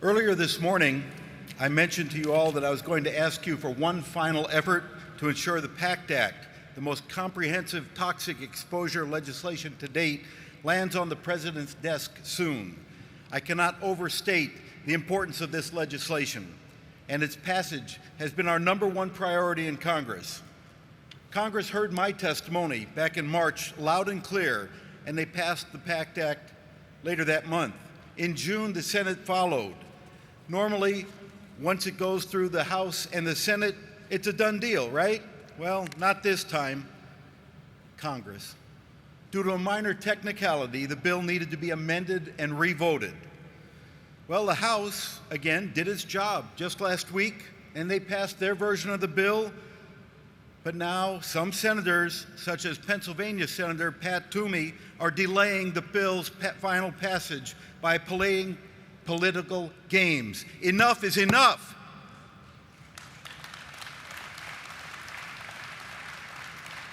Earlier this morning, I mentioned to you all that I was going to ask you for one final effort to ensure the PACT Act, the most comprehensive toxic exposure legislation to date, lands on the President's desk soon. I cannot overstate the importance of this legislation, and its passage has been our #1 priority in Congress. Congress heard my testimony back in March loud and clear, and they passed the PACT Act later that month. In June, the Senate followed. Normally, once it goes through the House and the Senate, it's a done deal, right? Well, not this time. Congress. Due to a minor technicality, the bill needed to be amended and revoted. Well, the House, again, did its job just last week, and they passed their version of the bill. But now some senators, such as Pennsylvania Senator Pat Toomey, are delaying the bill's final passage by playing political games. Enough is enough.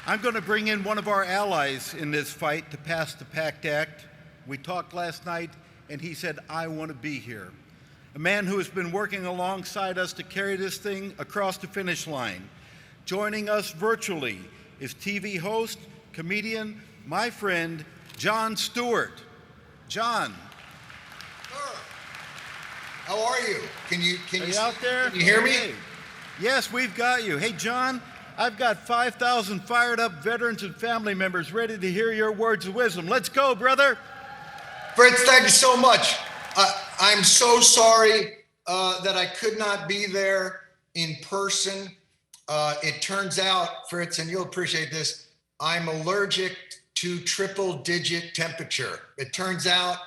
I'm going to bring in one of our allies in this fight to pass the PACT Act. We talked last night, and he said, I want to be here. A man who has been working alongside us to carry this thing across the finish line. Joining us virtually is TV host, comedian, my friend, Jon Stewart. Jon. How are you? Can you out there? Can you hear me? Hey. Yes, we've got you. Hey, Jon, I've got 5,000 fired up veterans and family members ready to hear your words of wisdom. Let's go, brother. Fritz, thank you so much. I'm so sorry that I could not be there in person. It turns out, Fritz, and you'll appreciate this, I'm allergic to triple-digit temperature. It turns out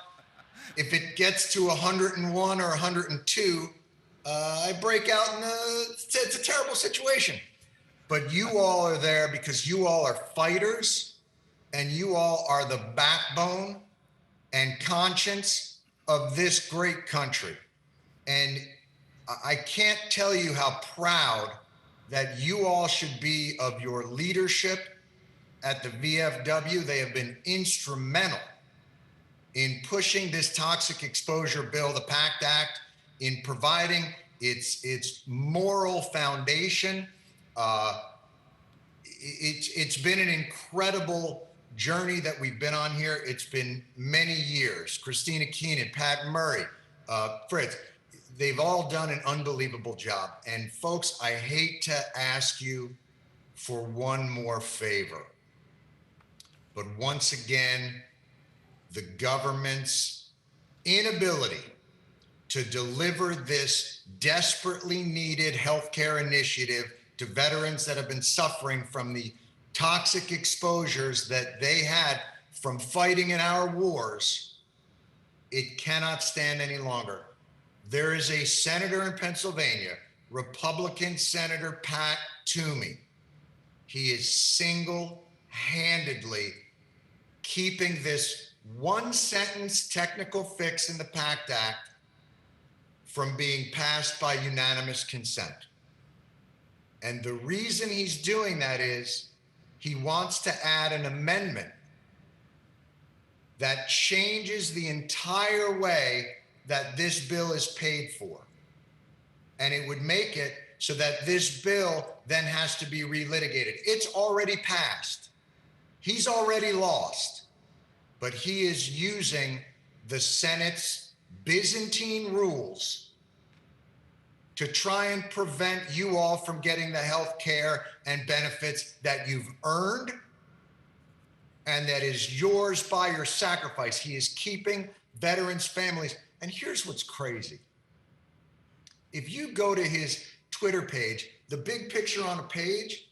if it gets to 101 or 102, I break out and it's a terrible situation. But you all are there because you all are fighters and you all are the backbone and conscience of this great country. And I can't tell you how proud that you all should be of your leadership at the VFW. They have been instrumental in pushing this toxic exposure bill, the PACT Act, in providing its moral foundation. It's been an incredible journey that we've been on here. It's been many years. Christina Keenan, Pat Murray, Fritz, they've all done an unbelievable job. And folks, I hate to ask you for one more favor, but once again, the government's inability to deliver this desperately needed healthcare initiative to veterans that have been suffering from the toxic exposures that they had from fighting in our wars, it cannot stand any longer. There is a senator in Pennsylvania, Republican Senator Pat Toomey. He is single-handedly keeping this one-sentence technical fix in the PACT Act from being passed by unanimous consent. And the reason he's doing that is he wants to add an amendment that changes the entire way that this bill is paid for. And it would make it so that this bill then has to be relitigated. It's already passed. He's already lost. But he is using the Senate's Byzantine rules to try and prevent you all from getting the health care and benefits that you've earned and that is yours by your sacrifice. He is keeping veterans' families. And here's what's crazy. If you go to his Twitter page, the big picture on the page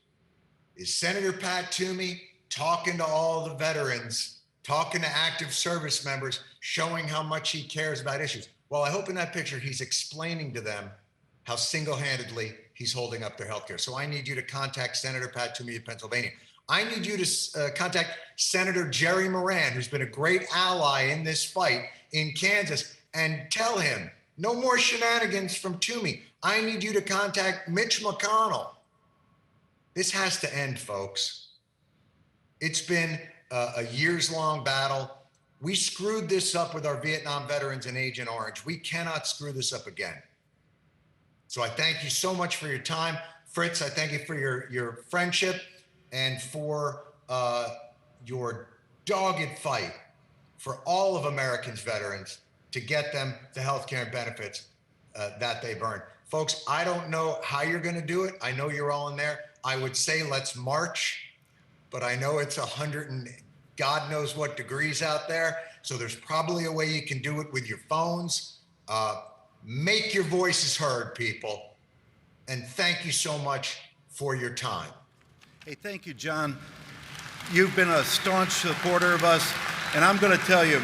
is Senator Pat Toomey talking to all the veterans, talking to active service members, showing how much he cares about issues. Well, I hope in that picture he's explaining to them how single-handedly he's holding up their health care. So I need you to contact Senator Pat Toomey of Pennsylvania. I need you to contact Senator Jerry Moran, who's been a great ally in this fight in Kansas, and tell him, no more shenanigans from Toomey. I need you to contact Mitch McConnell. This has to end, folks. It's been a years-long battle. We screwed this up with our Vietnam veterans and Agent Orange. We cannot screw this up again. So I thank you so much for your time. Fritz, I thank you for your friendship and for your dogged fight for all of Americans' veterans to get them the health care and benefits that they've earned. Folks, I don't know how you're going to do it. I know you're all in there. I would say let's march, but I know it's 100 and God knows what degrees out there. So there's probably a way you can do it with your phones. Make your voices heard, people. And thank you so much for your time. Hey, thank you, John. You've been a staunch supporter of us, and I'm going to tell you,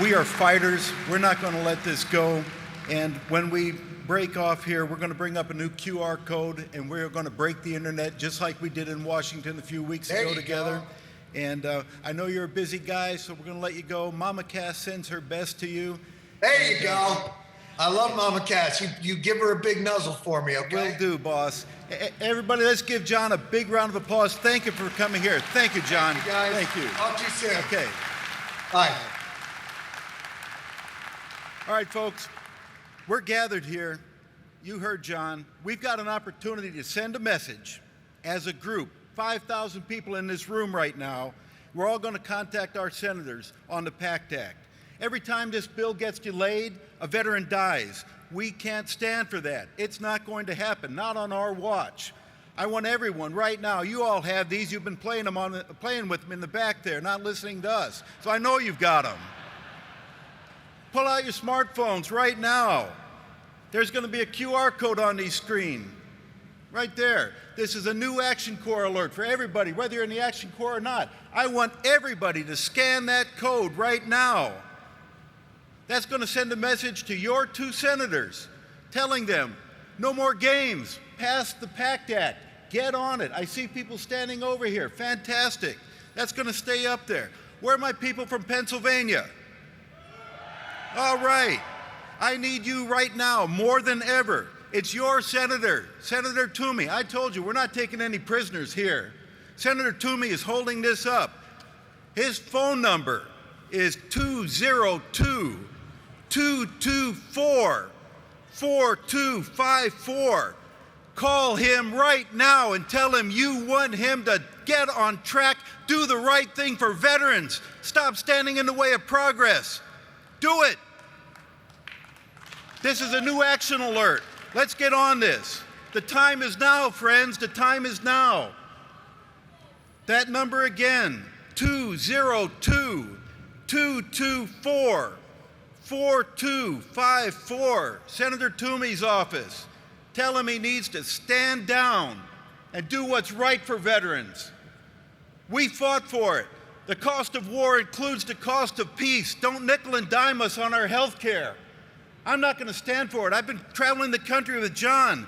we are fighters. We're not going to let this go. And when we break off here, we're going to bring up a new QR code, and we're going to break the internet just like we did in Washington a few weeks ago together. And I know you're a busy guy, so we're going to let you go. Mama Cass sends her best to you. There you go. I love Mama Cass. You give her a big nuzzle for me, okay? Will do, boss. Everybody, let's give John a big round of applause. Thank you for coming here. Thank you, John. Thank you, guys. Thank you. Talk to you soon. Okay. Bye. All right, folks. We're gathered here. You heard John. We've got an opportunity to send a message as a group. 5,000 people in this room right now. We're all going to contact our senators on the PACT Act. Every time this bill gets delayed, a veteran dies. We can't stand for that. It's not going to happen, not on our watch. I want everyone right now, you all have these, you've been playing with them in the back there, not listening to us. So I know you've got them. Pull out your smartphones right now. There's going to be a QR code on the screen. Right there. This is a new Action Corps alert for everybody, whether you're in the Action Corps or not. I want everybody to scan that code right now. That's going to send a message to your two senators, telling them, no more games, pass the PACT Act, get on it. I see people standing over here, fantastic. That's going to stay up there. Where are my people from Pennsylvania? All right, I need you right now more than ever. It's your senator, Senator Toomey. I told you, we're not taking any prisoners here. Senator Toomey is holding this up. His phone number is 202-224-4254. Call him right now and tell him you want him to get on track, do the right thing for veterans. Stop standing in the way of progress. Do it. This is a new action alert. Let's get on this. The time is now, friends. The time is now. That number again, 202-224-4254, Senator Toomey's office. Tell him he needs to stand down and do what's right for veterans. We fought for it. The cost of war includes the cost of peace. Don't nickel and dime us on our health care. I'm not going to stand for it. I've been traveling the country with John.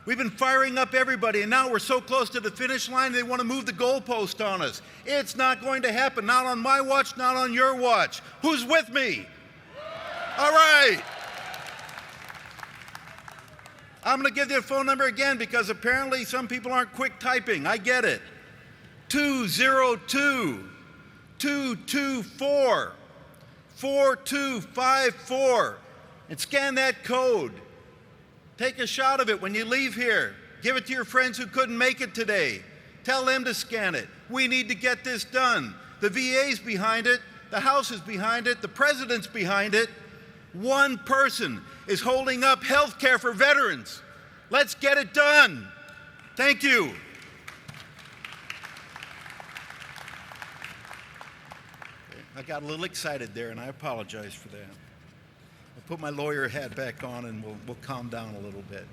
We've been firing up everybody, and now we're so close to the finish line, they want to move the goalpost on us. It's not going to happen. Not on my watch, not on your watch. Who's with me? All right. I'm going to give you a phone number again because apparently some people aren't quick typing. I get it. 202-224-4254. And scan that code. Take a shot of it when you leave here. Give it to your friends who couldn't make it today. Tell them to scan it. We need to get this done. The VA's behind it. The House is behind it. The President's behind it. One person is holding up health care for veterans. Let's get it done. Thank you. I got a little excited there, and I apologize for that. I'll put my lawyer hat back on, and we'll calm down a little bit.